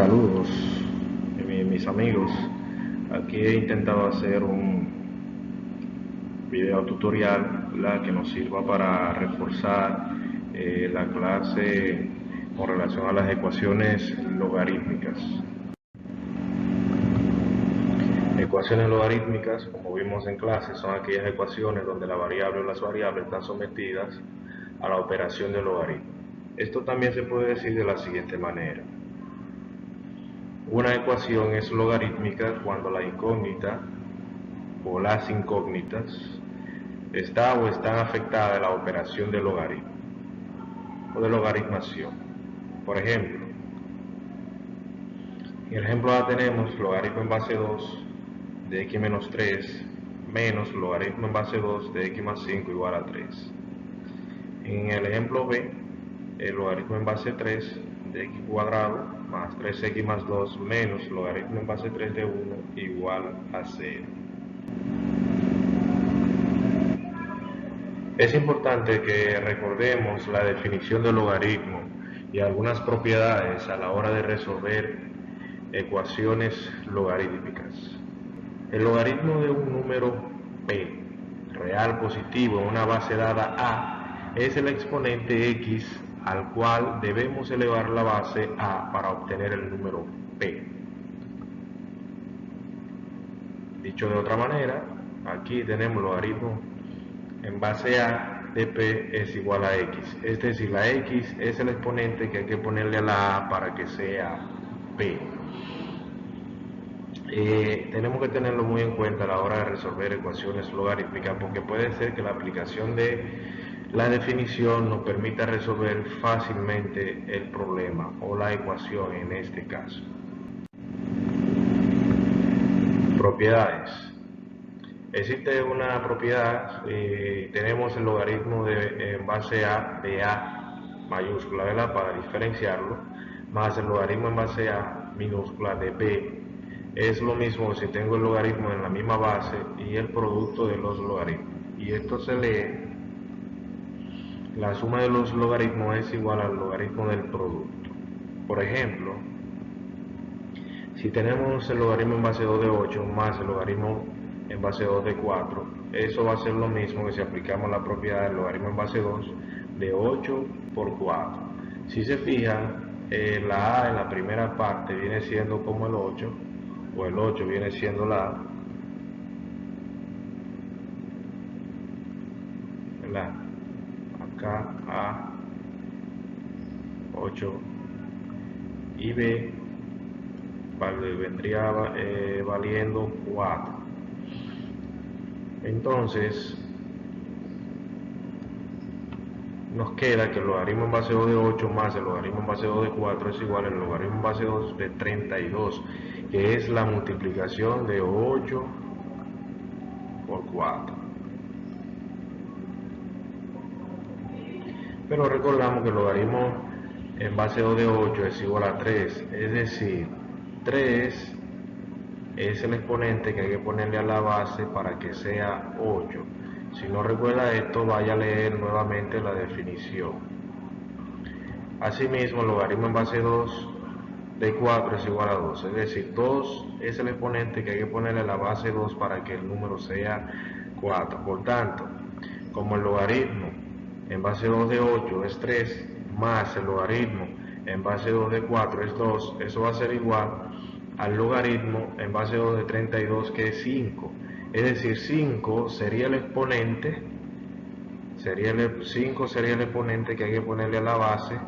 Saludos, mis amigos. Aquí he intentado hacer un video tutorial que nos sirva para reforzar la clase con relación a las ecuaciones logarítmicas. Ecuaciones logarítmicas, como vimos en clase, son aquellas ecuaciones donde la variable o las variables están sometidas a la operación de logaritmo. Esto también se puede decir de la siguiente manera. Una ecuación es logarítmica cuando la incógnita o las incógnitas está o están afectadas a la operación de logaritmo o de logaritmación. Por ejemplo, en el ejemplo A tenemos logaritmo en base 2 de x menos 3 menos logaritmo en base 2 de x más 5 igual a 3. En el ejemplo B, el logaritmo en base 3 de x cuadrado más 3x más 2 menos logaritmo en base 3 de 1 igual a 0. Es importante que recordemos la definición del logaritmo y algunas propiedades a la hora de resolver ecuaciones logarítmicas. El logaritmo de un número p real positivo en una base dada a es el exponente x al cual debemos elevar la base a para obtener el número p. Dicho de otra manera, aquí tenemos logaritmo en base a de p es igual a x, es decir, la x es el exponente que hay que ponerle a la a para que sea p. Tenemos que tenerlo muy en cuenta a la hora de resolver ecuaciones logarítmicas, porque puede ser que la aplicación de la definición nos permita resolver fácilmente el problema o la ecuación en este caso. Propiedades. Existe una propiedad, tenemos el logaritmo en base a de a mayúscula, ¿verdad?, para diferenciarlo, más el logaritmo en base a minúscula de b. Es lo mismo si tengo el logaritmo en la misma base y el producto de los logaritmos. Y esto se lee, la suma de los logaritmos es igual al logaritmo del producto. Por ejemplo, si tenemos el logaritmo en base 2 de 8 más el logaritmo en base 2 de 4, eso va a ser lo mismo que si aplicamos la propiedad del logaritmo en base 2 de 8 por 4. Si se fijan, la a en la primera parte viene siendo como el 8, o el 8 viene siendo la a, ¿verdad? Acá a 8 y b vendría valiendo 4. Entonces nos queda que el logaritmo en base 2 de 8 más el logaritmo en base 2 de 4 es igual al logaritmo en base 2 de 32, que es la multiplicación de 8 por 4. Pero recordamos que el logaritmo en base 2 de 8 es igual a 3, es decir, 3 es el exponente que hay que ponerle a la base para que sea 8. Si no recuerda esto, vaya a leer nuevamente la definición. Asimismo, el logaritmo en base 2 de 4 es igual a 2, es decir, 2 es el exponente que hay que ponerle a la base 2 para que el número sea 4. Por tanto, como el logaritmo en base 2 de 8 es 3, más el logaritmo en base 2 de 4 es 2, eso va a ser igual al logaritmo en base 2 de 32, que es 5. Es decir, 5 sería el exponente, 5 sería el exponente que hay que ponerle a la base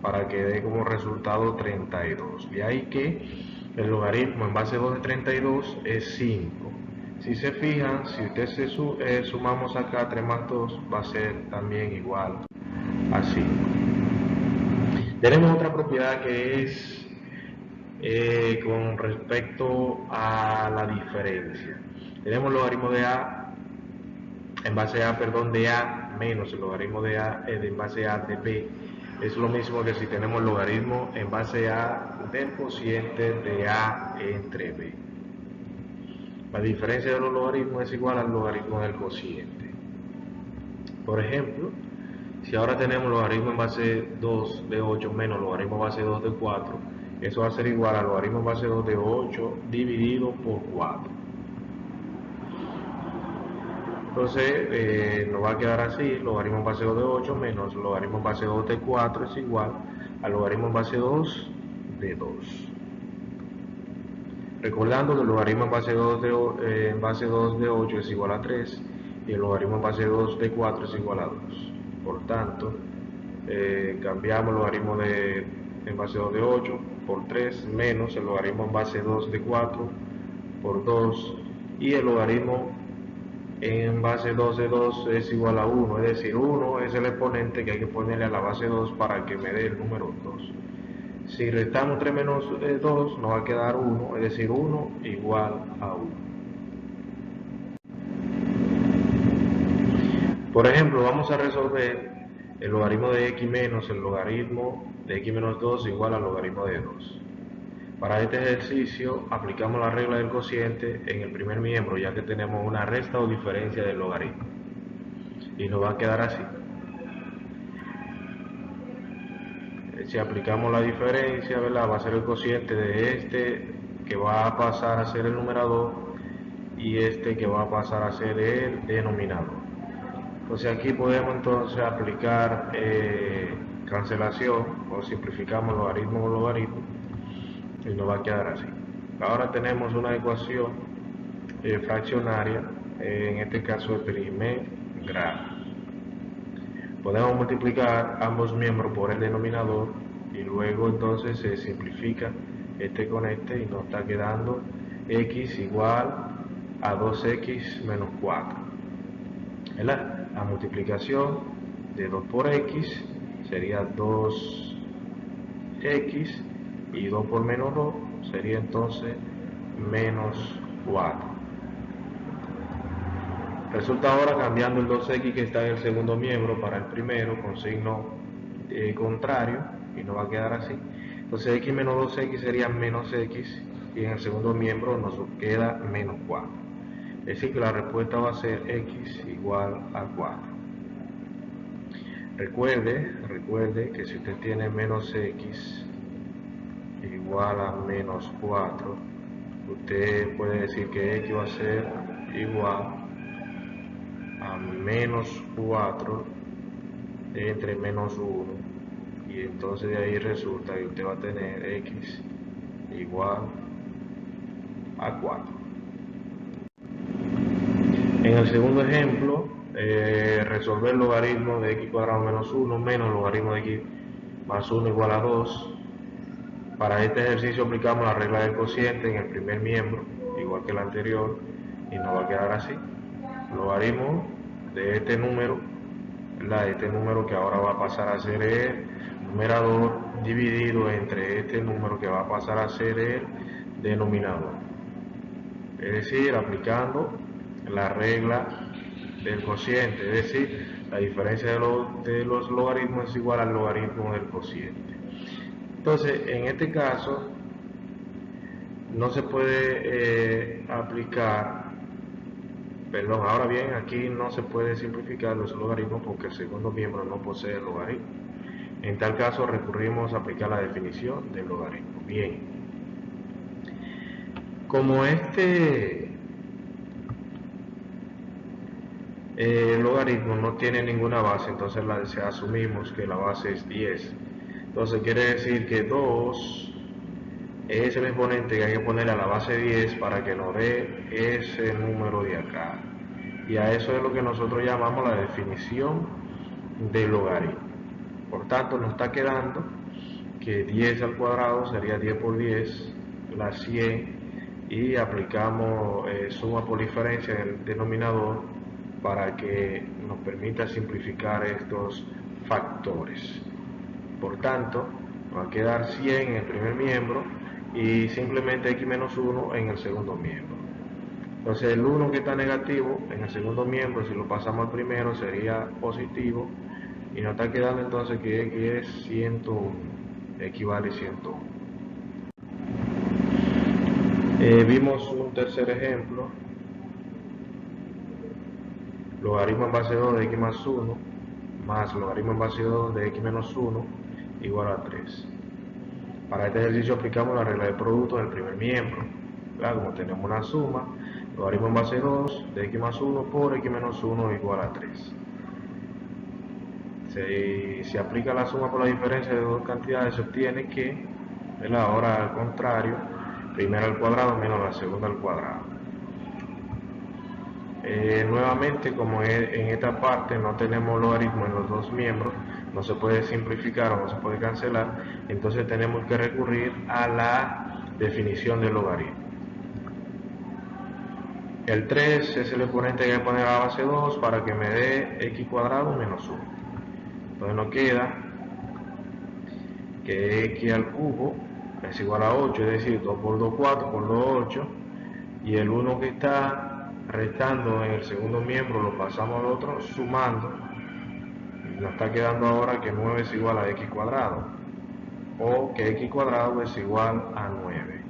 para que dé como resultado 32. De ahí que el logaritmo en base 2 de 32 es 5. Si se fijan, si ustedes sumamos acá 3 más 2, va a ser también igual a 5. Tenemos otra propiedad que es con respecto a la diferencia. Tenemos el logaritmo de a en base a, de a menos el logaritmo de a en base a de b. Es lo mismo que si tenemos el logaritmo en base a del cociente de a entre b. La diferencia de los logaritmos es igual al logaritmo del cociente. Por ejemplo, si ahora tenemos logaritmo en base 2 de 8 menos logaritmo en base 2 de 4, Eso va a ser igual al logaritmo en base 2 de 8 dividido por 4. Entonces nos va a quedar así: logaritmo en base 2 de 8 menos logaritmo en base 2 de 4 es igual al logaritmo en base 2 de 2. Recordando que el logaritmo en base 2 de 8 es igual a 3 y el logaritmo en base 2 de 4 es igual a 2. Por tanto, cambiamos el logaritmo en base 2 de 8 por 3 menos el logaritmo en base 2 de 4 por 2, y el logaritmo en base 2 de 2 es igual a 1, es decir, 1 es el exponente que hay que ponerle a la base 2 para que me dé el número 2. Si restamos 3 menos 2 nos va a quedar 1, es decir, 1 igual a 1. Por ejemplo, vamos a resolver el logaritmo de x menos el logaritmo de x menos 2 igual al logaritmo de 2. Para este ejercicio aplicamos la regla del cociente en el primer miembro, ya que tenemos una resta o diferencia del logaritmo. Y nos va a quedar así. Si aplicamos la diferencia, ¿verdad?, va a ser el cociente de este que va a pasar a ser el numerador y este que va a pasar a ser el denominador. Entonces aquí podemos entonces aplicar cancelación, o simplificamos logaritmo con logaritmo y nos va a quedar así. Ahora tenemos una ecuación fraccionaria, en este caso de primer grado. Podemos multiplicar ambos miembros por el denominador y luego entonces se simplifica este con este y nos está quedando x igual a 2x menos 4. ¿Verdad? La multiplicación de 2 por x sería 2x y 2 por menos 2 sería entonces menos 4. Resulta ahora cambiando el 2x que está en el segundo miembro para el primero con signo contrario y nos va a quedar así. Entonces x menos 2x sería menos x y en el segundo miembro nos queda menos 4. Es decir que la respuesta va a ser x igual a 4. Recuerde que si usted tiene menos x igual a menos 4, usted puede decir que x va a ser igual a menos 4 entre menos 1, y entonces de ahí resulta que usted va a tener x igual a 4. En el segundo ejemplo, resolver el logaritmo de x cuadrado menos 1 menos el logaritmo de x más 1 igual a 2. Para este ejercicio aplicamos la regla del cociente en el primer miembro, igual que el anterior, y nos va a quedar así. Logaritmo de este número que ahora va a pasar a ser el numerador dividido entre este número que va a pasar a ser el denominador. Es decir, aplicando la regla del cociente, es decir, la diferencia de los logaritmos es igual al logaritmo del cociente. Entonces, en este caso, no se puede ahora bien, aquí no se puede simplificar los logaritmos porque el segundo miembro no posee el logaritmo. En tal caso recurrimos a aplicar la definición del logaritmo. Bien, como este logaritmo no tiene ninguna base, entonces asumimos que la base es 10. Entonces quiere decir que 2 es el exponente que hay que poner a la base 10 para que nos dé ese número de acá. Y a eso es lo que nosotros llamamos la definición del logaritmo. Por tanto, nos está quedando que 10 al cuadrado sería 10 por 10, la 100, y aplicamos suma por diferencia en el denominador para que nos permita simplificar estos factores. Por tanto, nos va a quedar 100 en el primer miembro y simplemente x menos 1 en el segundo miembro. Entonces el 1 que está negativo en el segundo miembro, si lo pasamos al primero, sería positivo, y nos está quedando entonces que x es 101, equivale a 101. Vimos un tercer ejemplo: logaritmo en base 2 de x más 1 más logaritmo en base 2 de x menos 1 igual a 3. Para este ejercicio aplicamos la regla de producto del primer miembro. Claro, como tenemos una suma, logaritmo en base 2 de x más 1 por x menos 1 igual a 3. Si se aplica la suma por la diferencia de dos cantidades, se obtiene que, ahora al contrario, primera al cuadrado menos la segunda al cuadrado. Nuevamente, como en esta parte no tenemos logaritmo en los dos miembros, no se puede simplificar o no se puede cancelar, entonces tenemos que recurrir a la definición del logaritmo. El 3 es el exponente que hay que poner a la base 2 para que me dé x cuadrado menos 1. Entonces nos queda que x al cubo es igual a 8, es decir, 2 por 2, 4, por 2, 8, y el 1 que está restando en el segundo miembro lo pasamos al otro sumando, y nos está quedando ahora que 9 es igual a x cuadrado, o que x cuadrado es igual a 9.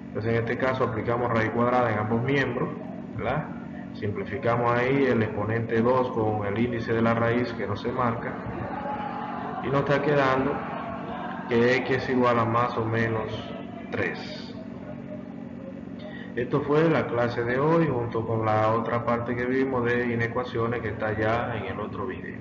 Entonces en este caso aplicamos raíz cuadrada en ambos miembros, ¿verdad? Simplificamos ahí el exponente 2 con el índice de la raíz que no se marca, y nos está quedando que x es igual a más o menos 3. Esto fue la clase de hoy junto con la otra parte que vimos de inecuaciones que está ya en el otro video.